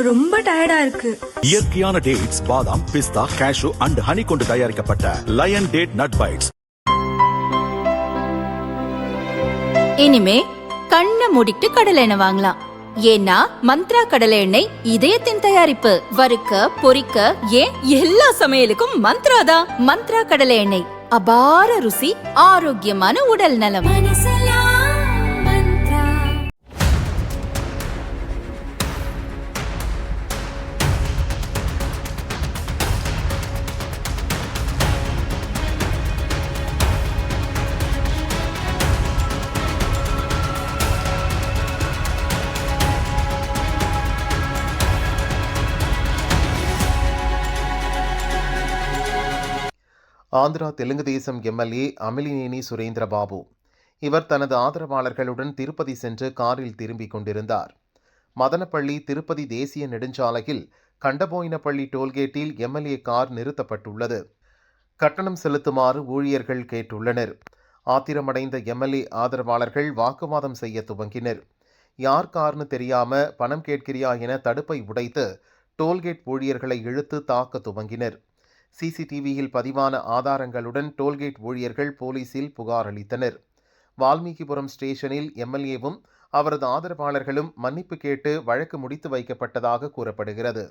ரொம்ப டயர்டா இருக்கு. இயற்கையான டேட்ஸ், பாதாம், பிஸ்தா, கேஷு அண்ட் ஹனி கொண்டு தயாரிக்கப்பட்ட லயன் டேட் நட் பைட்ஸ். இனிமே கண்ணை மூடிட்டு கடலை எண்ணெய் வாங்கலாம். ஏன்னா மந்த்ரா கடலை எண்ணெய் இதயத்தின் தயாரிப்பு. வறுக்க, பொரிக்க, ஏன் எல்லா சமையலுக்கும் மந்த்ரா தான். மந்த்ரா கடலை எண்ணெய், அபார ருசி, ஆரோக்கியமான உடல் நலம். ஆந்திரா தெலுங்கு தேசம் எம்எல்ஏ அமிலினேனி சுரேந்திரபாபு. இவர் தனது ஆதரவாளர்களுடன் திருப்பதி சென்று காரில் திரும்பிக் கொண்டிருந்தார். மதனப்பள்ளி திருப்பதி தேசிய நெடுஞ்சாலையில் கண்டபோயினப்பள்ளி டோல்கேட்டில் எம்எல்ஏ கார் நிறுத்தப்பட்டுள்ளது. கட்டணம் செலுத்துமாறு ஊழியர்கள் கேட்டுள்ளனர். ஆத்திரமடைந்த எம்எல்ஏ ஆதரவாளர்கள் வாக்குவாதம் செய்ய துவங்கினர். யார் கார்னு தெரியாம பணம் கேட்கிறியா என தடுப்பை உடைத்து டோல்கேட் ஊழியர்களை இழுத்து தாக்க துவங்கினர். சிசிடிவியில் பதிவான ஆதாரங்களுடன் டோல்கேட் ஊழியர்கள் போலீசில் புகார் அளித்தனர். வால்மீகிபுரம் ஸ்டேஷனில் எம்எல்ஏவும் அவரது ஆதரவாளர்களும் மன்னிப்பு கேட்டு வழக்கு முடித்து வைக்கப்பட்டதாக கூறப்படுகிறது.